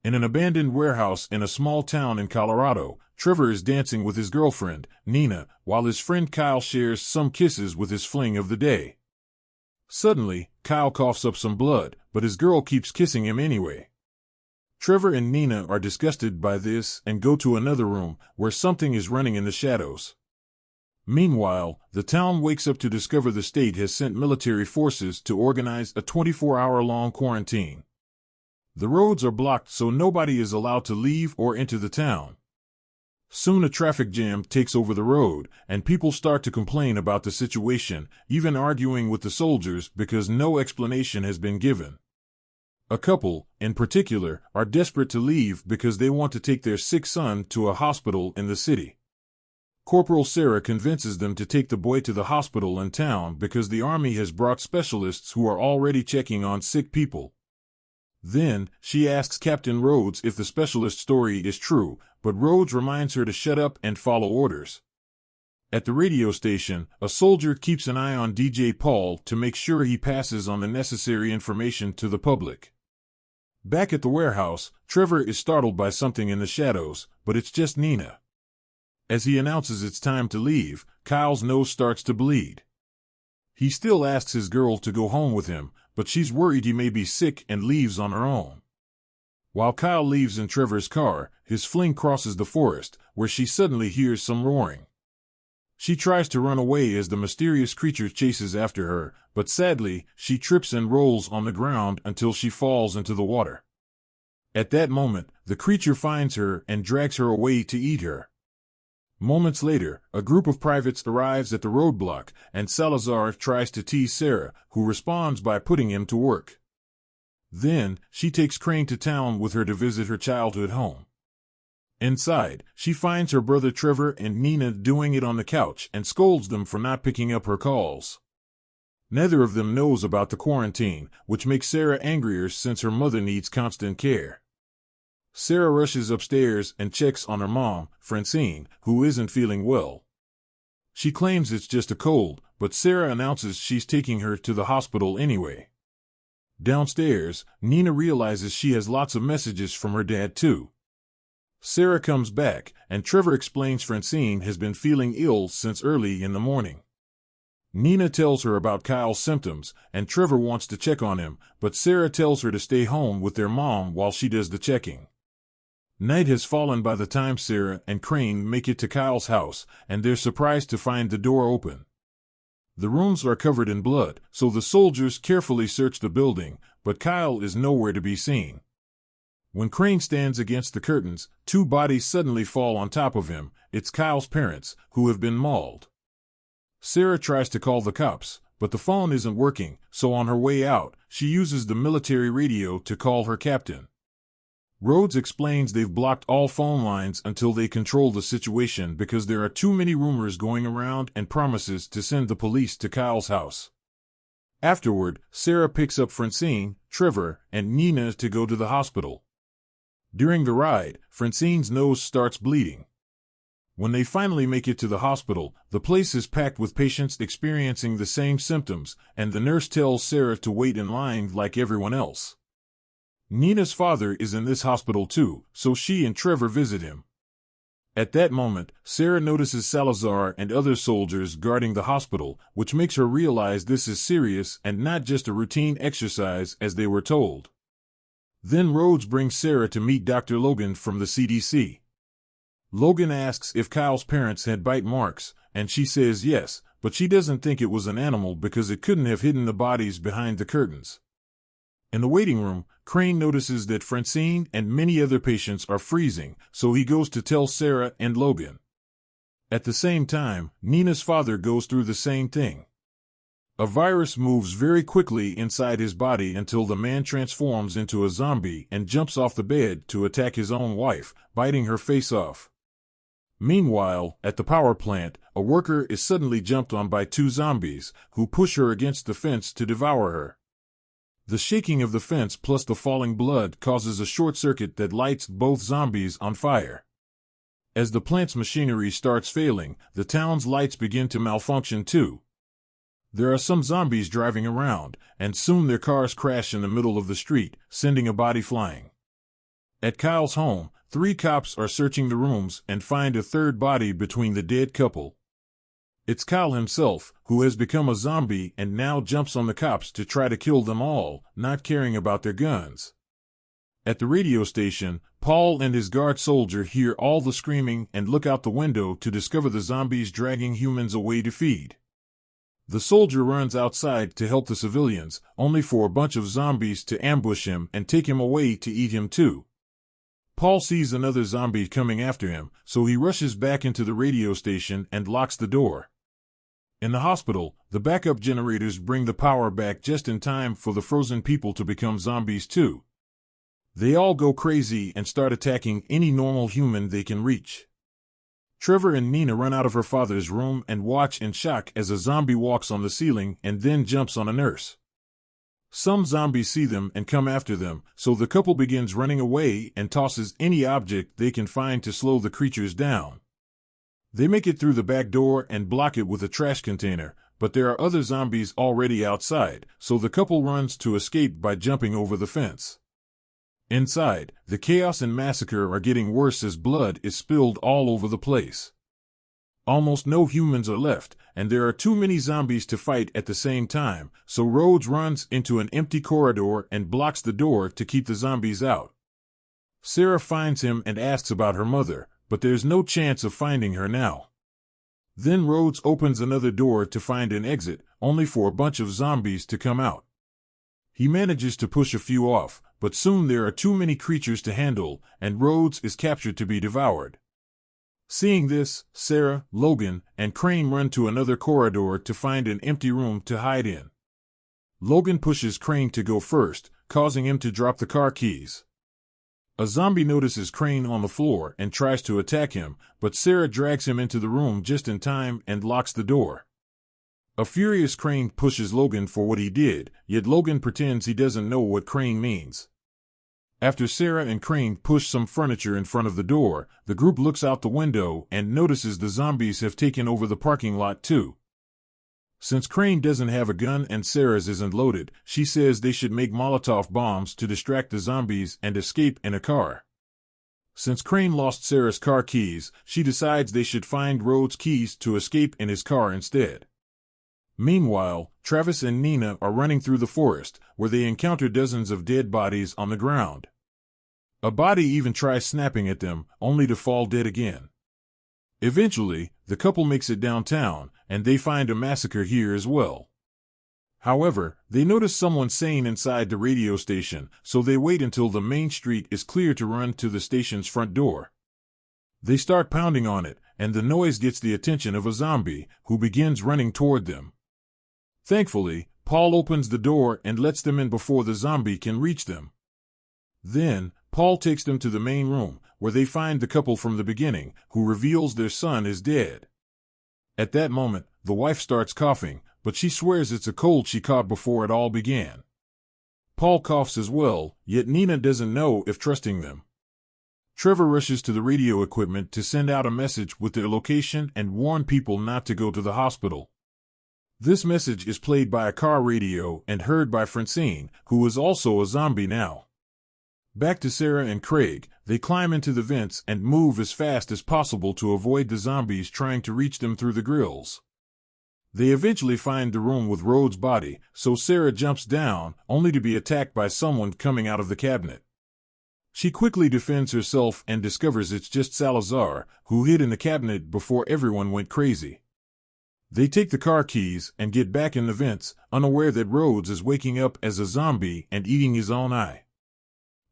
In an abandoned warehouse in a small town in Colorado, Trevor is dancing with his girlfriend, Nina, while his friend Kyle shares some kisses with his fling of the day. Suddenly, Kyle coughs up some blood, but his girl keeps kissing him anyway. Trevor and Nina are disgusted by this and go to another room where something is running in the shadows. Meanwhile, the town wakes up to discover the state has sent military forces to organize a 24-hour-long quarantine. The roads are blocked so nobody is allowed to leave or enter the town. Soon a traffic jam takes over the road, and people start to complain about the situation, even arguing with the soldiers because no explanation has been given. A couple, in particular, are desperate to leave because they want to take their sick son to a hospital in the city. Corporal Sarah convinces them to take the boy to the hospital in town because the army has brought specialists who are already checking on sick people. Then, she asks Captain Rhodes if the specialist story is true, but Rhodes reminds her to shut up and follow orders. At the radio station, a soldier keeps an eye on DJ Paul to make sure he passes on the necessary information to the public. Back at the warehouse, Trevor is startled by something in the shadows, but it's just Nina. As he announces it's time to leave, Kyle's nose starts to bleed. He still asks his girl to go home with him, but she's worried he may be sick and leaves on her own. While Kyle leaves in Trevor's car, his fling crosses the forest, where she suddenly hears some roaring. She tries to run away as the mysterious creature chases after her, but sadly, she trips and rolls on the ground until she falls into the water. At that moment, the creature finds her and drags her away to eat her. Moments later, a group of privates arrives at the roadblock, and Salazar tries to tease Sarah, who responds by putting him to work. Then, she takes Crane to town with her to visit her childhood home. Inside, she finds her brother Trevor and Nina doing it on the couch and scolds them for not picking up her calls. Neither of them knows about the quarantine, which makes Sarah angrier since her mother needs constant care. Sarah rushes upstairs and checks on her mom, Francine, who isn't feeling well. She claims it's just a cold, but Sarah announces she's taking her to the hospital anyway. Downstairs, Nina realizes she has lots of messages from her dad too. Sarah comes back, and Trevor explains Francine has been feeling ill since early in the morning. Nina tells her about Kyle's symptoms, and Trevor wants to check on him, but Sarah tells her to stay home with their mom while she does the checking. Night has fallen by the time Sarah and Crane make it to Kyle's house, and they're surprised to find the door open. The rooms are covered in blood, so the soldiers carefully search the building, but Kyle is nowhere to be seen. When Crane stands against the curtains, two bodies suddenly fall on top of him. It's Kyle's parents, who have been mauled. Sarah tries to call the cops, but the phone isn't working, so on her way out, she uses the military radio to call her captain. Rhodes explains they've blocked all phone lines until they control the situation because there are too many rumors going around and promises to send the police to Kyle's house. Afterward, Sarah picks up Francine, Trevor, and Nina to go to the hospital. During the ride, Francine's nose starts bleeding. When they finally make it to the hospital, the place is packed with patients experiencing the same symptoms, and the nurse tells Sarah to wait in line like everyone else. Nina's father is in this hospital too, so she and Trevor visit him. At that moment, Sarah notices Salazar and other soldiers guarding the hospital, which makes her realize this is serious and not just a routine exercise as they were told. Then Rhodes brings Sarah to meet Dr. Logan from the CDC. Logan asks if Kyle's parents had bite marks, and she says yes, but she doesn't think it was an animal because it couldn't have hidden the bodies behind the curtains. In the waiting room, Crane notices that Francine and many other patients are freezing, so he goes to tell Sarah and Logan. At the same time, Nina's father goes through the same thing. A virus moves very quickly inside his body until the man transforms into a zombie and jumps off the bed to attack his own wife, biting her face off. Meanwhile, at the power plant, a worker is suddenly jumped on by two zombies, who push her against the fence to devour her. The shaking of the fence plus the falling blood causes a short circuit that lights both zombies on fire. As the plant's machinery starts failing, the town's lights begin to malfunction too. There are some zombies driving around, and soon their cars crash in the middle of the street, sending a body flying. At Kyle's home, 3 cops are searching the rooms and find a third body between the dead couple. It's Kyle himself, who has become a zombie and now jumps on the cops to try to kill them all, not caring about their guns. At the radio station, Paul and his guard soldier hear all the screaming and look out the window to discover the zombies dragging humans away to feed. The soldier runs outside to help the civilians, only for a bunch of zombies to ambush him and take him away to eat him too. Paul sees another zombie coming after him, so he rushes back into the radio station and locks the door. In the hospital, the backup generators bring the power back just in time for the frozen people to become zombies too. They all go crazy and start attacking any normal human they can reach. Trevor and Nina run out of her father's room and watch in shock as a zombie walks on the ceiling and then jumps on a nurse. Some zombies see them and come after them, so the couple begins running away and tosses any object they can find to slow the creatures down. They make it through the back door and block it with a trash container, but there are other zombies already outside, so the couple runs to escape by jumping over the fence. Inside, the chaos and massacre are getting worse as blood is spilled all over the place. Almost no humans are left, and there are too many zombies to fight at the same time, so Rhodes runs into an empty corridor and blocks the door to keep the zombies out. Sarah finds him and asks about her mother, but there's no chance of finding her now. Then Rhodes opens another door to find an exit, only for a bunch of zombies to come out. He manages to push a few off, but soon there are too many creatures to handle, and Rhodes is captured to be devoured. Seeing this, Sarah, Logan, and Crane run to another corridor to find an empty room to hide in. Logan pushes Crane to go first, causing him to drop the car keys. A zombie notices Crane on the floor and tries to attack him, but Sarah drags him into the room just in time and locks the door. A furious Crane pushes Logan for what he did, yet Logan pretends he doesn't know what Crane means. After Sarah and Crane push some furniture in front of the door, the group looks out the window and notices the zombies have taken over the parking lot too. Since Crane doesn't have a gun and Sarah's isn't loaded, she says they should make Molotov bombs to distract the zombies and escape in a car. Since Crane lost Sarah's car keys, she decides they should find Rhodes' keys to escape in his car instead. Meanwhile, Travis and Nina are running through the forest, where they encounter dozens of dead bodies on the ground. A body even tries snapping at them, only to fall dead again. Eventually, the couple makes it downtown, and they find a massacre here as well. However, they notice someone sane inside the radio station, so they wait until the main street is clear to run to the station's front door. They start pounding on it, and the noise gets the attention of a zombie, who begins running toward them. Thankfully, Paul opens the door and lets them in before the zombie can reach them. Then, Paul takes them to the main room, where they find the couple from the beginning, who reveals their son is dead. At that moment, the wife starts coughing, but she swears it's a cold she caught before it all began. Paul coughs as well, yet Nina doesn't know if trusting them. Trevor rushes to the radio equipment to send out a message with their location and warn people not to go to the hospital. This message is played by a car radio and heard by Francine, who is also a zombie now. Back to Sarah and Craig, they climb into the vents and move as fast as possible to avoid the zombies trying to reach them through the grills. They eventually find the room with Rhodes' body, so Sarah jumps down, only to be attacked by someone coming out of the cabinet. She quickly defends herself and discovers it's just Salazar, who hid in the cabinet before everyone went crazy. They take the car keys and get back in the vents, unaware that Rhodes is waking up as a zombie and eating his own eye.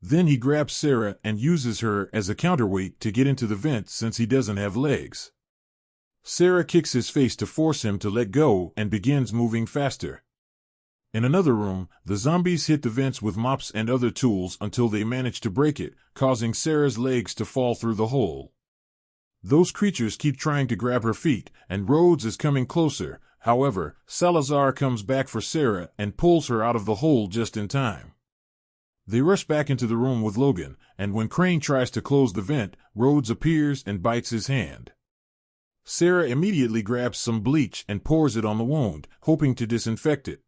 Then he grabs Sarah and uses her as a counterweight to get into the vents since he doesn't have legs. Sarah kicks his face to force him to let go and begins moving faster. In another room, the zombies hit the vents with mops and other tools until they manage to break it, causing Sarah's legs to fall through the hole. Those creatures keep trying to grab her feet, and Rhodes is coming closer. However, Salazar comes back for Sarah and pulls her out of the hole just in time. They rush back into the room with Logan, and when Crane tries to close the vent, Rhodes appears and bites his hand. Sarah immediately grabs some bleach and pours it on the wound, hoping to disinfect it.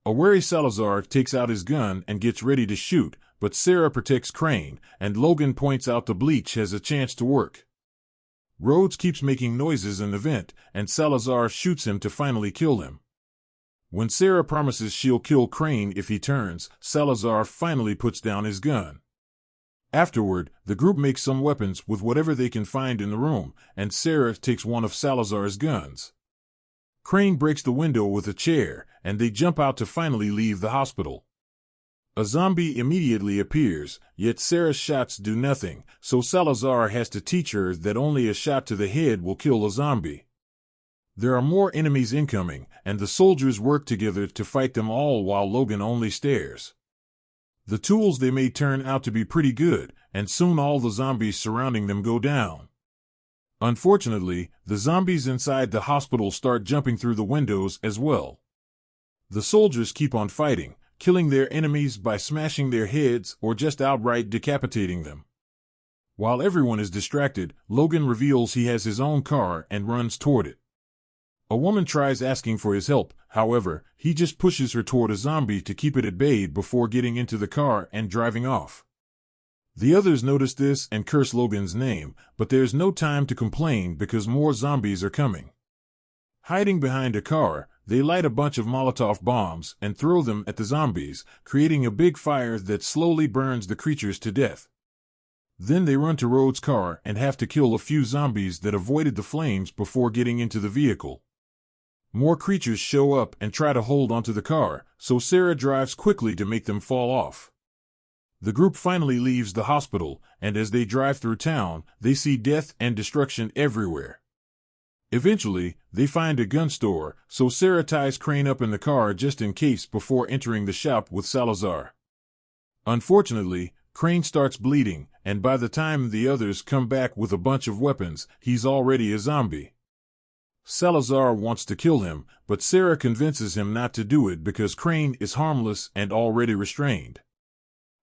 A wary Salazar takes out his gun and gets ready to shoot, but Sarah protects Crane, and Logan points out the bleach has a chance to work. Rhodes keeps making noises in the vent, and Salazar shoots him to finally kill him. When Sarah promises she'll kill Crane if he turns, Salazar finally puts down his gun. Afterward, the group makes some weapons with whatever they can find in the room, and Sarah takes one of Salazar's guns. Crane breaks the window with a chair, and they jump out to finally leave the hospital. A zombie immediately appears, yet Sarah's shots do nothing, so Salazar has to teach her that only a shot to the head will kill a zombie. There are more enemies incoming, and the soldiers work together to fight them all while Logan only stares. The tools they made turn out to be pretty good, and soon all the zombies surrounding them go down. Unfortunately, the zombies inside the hospital start jumping through the windows as well. The soldiers keep on fighting, killing their enemies by smashing their heads or just outright decapitating them. While everyone is distracted, Logan reveals he has his own car and runs toward it. A woman tries asking for his help, however, he just pushes her toward a zombie to keep it at bay before getting into the car and driving off. The others notice this and curse Logan's name, but there's no time to complain because more zombies are coming. Hiding behind a car, they light a bunch of Molotov bombs and throw them at the zombies, creating a big fire that slowly burns the creatures to death. Then they run to Rhodes' car and have to kill a few zombies that avoided the flames before getting into the vehicle. More creatures show up and try to hold onto the car, so Sarah drives quickly to make them fall off. The group finally leaves the hospital, and as they drive through town, they see death and destruction everywhere. Eventually, they find a gun store, so Sarah ties Crane up in the car just in case before entering the shop with Salazar. Unfortunately, Crane starts bleeding, and by the time the others come back with a bunch of weapons, he's already a zombie. Salazar wants to kill him, but Sarah convinces him not to do it because Crane is harmless and already restrained.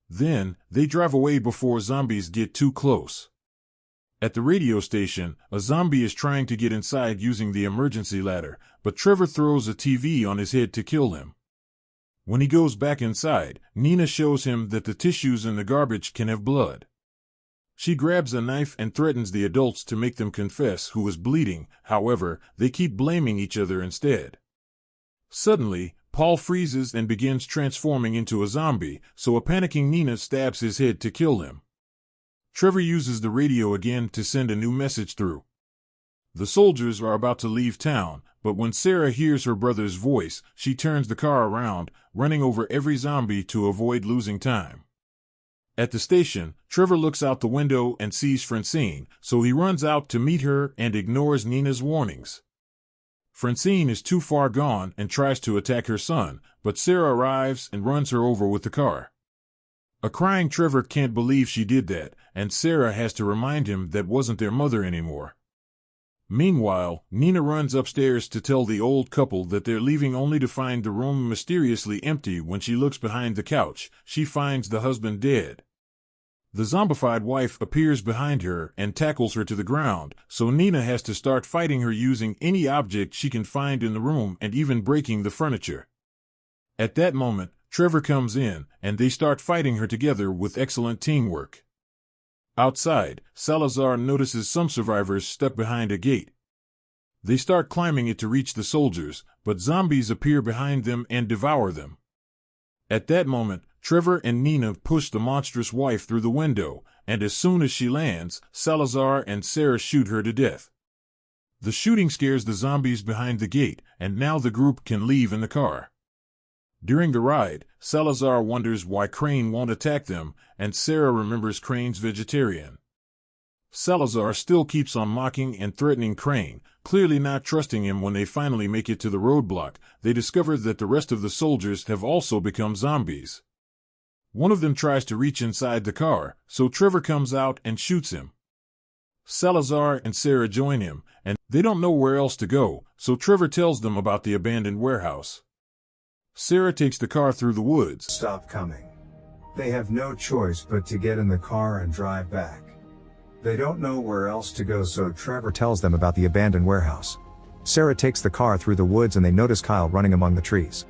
Then, they drive away before zombies get too close. At the radio station, a zombie is trying to get inside using the emergency ladder, but Trevor throws a TV on his head to kill him. When he goes back inside, Nina shows him that the tissues in the garbage can have blood. She grabs a knife and threatens the adults to make them confess who is bleeding, however, they keep blaming each other instead. Suddenly, Paul freezes and begins transforming into a zombie, so a panicking Nina stabs his head to kill him. Trevor uses the radio again to send a new message through. The soldiers are about to leave town, but when Sarah hears her brother's voice, she turns the car around, running over every zombie to avoid losing time. At the station, Trevor looks out the window and sees Francine, so he runs out to meet her and ignores Nina's warnings. Francine is too far gone and tries to attack her son, but Sarah arrives and runs her over with the car. A crying Trevor can't believe she did that, and Sarah has to remind him that wasn't their mother anymore. Meanwhile, Nina runs upstairs to tell the old couple that they're leaving only to find the room mysteriously empty. When she looks behind the couch, she finds the husband dead. The zombified wife appears behind her and tackles her to the ground, so Nina has to start fighting her using any object she can find in the room and even breaking the furniture. At that moment, Trevor comes in, and they start fighting her together with excellent teamwork. Outside, Salazar notices some survivors stuck behind a gate. They start climbing it to reach the soldiers, but zombies appear behind them and devour them. At that moment, Trevor and Nina push the monstrous wife through the window, and as soon as she lands, Salazar and Sarah shoot her to death. The shooting scares the zombies behind the gate, and now the group can leave in the car. During the ride, Salazar wonders why Crane won't attack them, and Sarah remembers Crane's vegetarian. Salazar still keeps on mocking and threatening Crane, clearly not trusting him. When they finally make it to the roadblock, they discover that the rest of the soldiers have also become zombies. One of them tries to reach inside the car, so Trevor comes out and shoots him. Salazar and Sarah join him, and they don't know where else to go, so Trevor tells them about the abandoned warehouse. Sarah takes the car through the woods. Stop coming. They have no choice but to get in the car and drive back. They don't know where else to go, so Trevor tells them about the abandoned warehouse. Sarah takes the car through the woods and they notice Kyle running among the trees.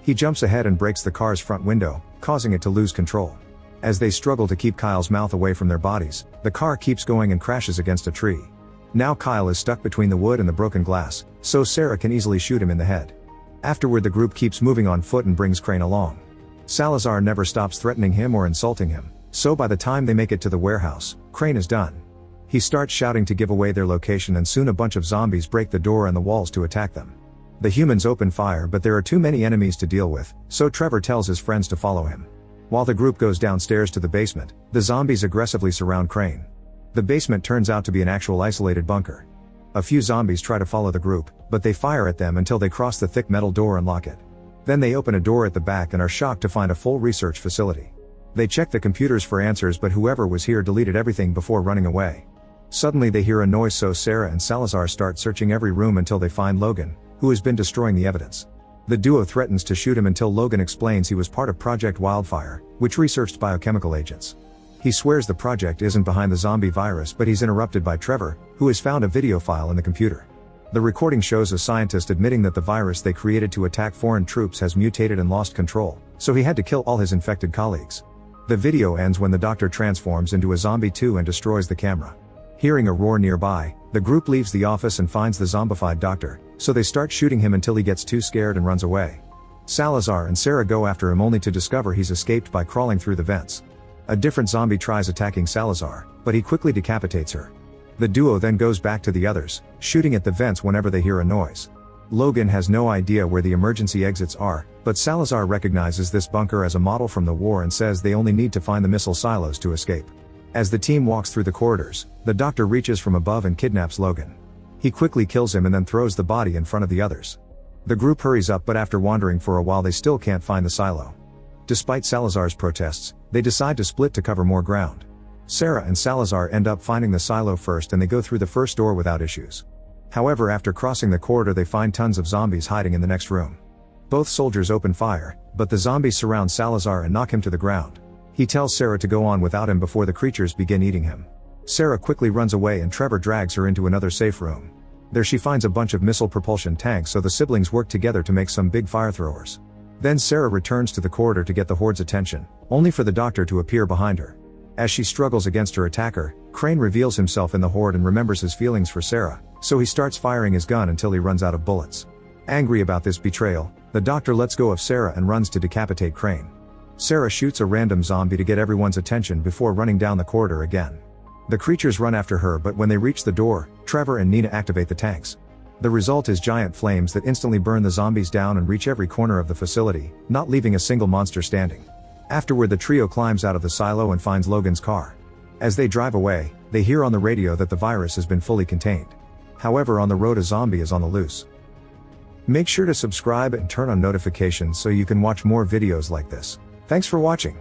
He jumps ahead and breaks the car's front window, causing it to lose control. As they struggle to keep Kyle's mouth away from their bodies, the car keeps going and crashes against a tree. Now Kyle is stuck between the wood and the broken glass, so Sarah can easily shoot him in the head. Afterward, the group keeps moving on foot and brings Crane along. Salazar never stops threatening him or insulting him, so by the time they make it to the warehouse, Crane is done. He starts shouting to give away their location, and soon a bunch of zombies break the door and the walls to attack them. The humans open fire, but there are too many enemies to deal with, so Trevor tells his friends to follow him. While the group goes downstairs to the basement, the zombies aggressively surround Crane. The basement turns out to be an actual isolated bunker. A few zombies try to follow the group, but they fire at them until they cross the thick metal door and lock it. Then they open a door at the back and are shocked to find a full research facility. They check the computers for answers, but whoever was here deleted everything before running away. Suddenly they hear a noise, so Sarah and Salazar start searching every room until they find Logan, who has been destroying the evidence. The duo threatens to shoot him until Logan explains he was part of Project Wildfire, which researched biochemical agents. He swears the project isn't behind the zombie virus, but he's interrupted by Trevor, who has found a video file in the computer. The recording shows a scientist admitting that the virus they created to attack foreign troops has mutated and lost control, so he had to kill all his infected colleagues. The video ends when the doctor transforms into a zombie too and destroys the camera. Hearing a roar nearby, the group leaves the office and finds the zombified doctor, so they start shooting him until he gets too scared and runs away. Salazar and Sarah go after him only to discover he's escaped by crawling through the vents. A different zombie tries attacking Salazar, but he quickly decapitates her. The duo then goes back to the others, shooting at the vents whenever they hear a noise. Logan has no idea where the emergency exits are, but Salazar recognizes this bunker as a model from the war and says they only need to find the missile silos to escape. As the team walks through the corridors, the doctor reaches from above and kidnaps Logan. He quickly kills him and then throws the body in front of the others. The group hurries up, but after wandering for a while they still can't find the silo. Despite Salazar's protests, they decide to split to cover more ground. Sarah and Salazar end up finding the silo first, and they go through the first door without issues. However, after crossing the corridor they find tons of zombies hiding in the next room. Both soldiers open fire, but the zombies surround Salazar and knock him to the ground. He tells Sarah to go on without him before the creatures begin eating him. Sarah quickly runs away and Trevor drags her into another safe room. There she finds a bunch of missile propulsion tanks, so the siblings work together to make some big fire throwers. Then Sarah returns to the corridor to get the Horde's attention, only for the doctor to appear behind her. As she struggles against her attacker, Crane reveals himself in the Horde and remembers his feelings for Sarah, so he starts firing his gun until he runs out of bullets. Angry about this betrayal, the doctor lets go of Sarah and runs to decapitate Crane. Sarah shoots a random zombie to get everyone's attention before running down the corridor again. The creatures run after her, but when they reach the door, Trevor and Nina activate the tanks. The result is giant flames that instantly burn the zombies down and reach every corner of the facility, not leaving a single monster standing. Afterward, the trio climbs out of the silo and finds Logan's car. As they drive away, they hear on the radio that the virus has been fully contained. However, on the road a zombie is on the loose. Make sure to subscribe and turn on notifications so you can watch more videos like this. Thanks for watching.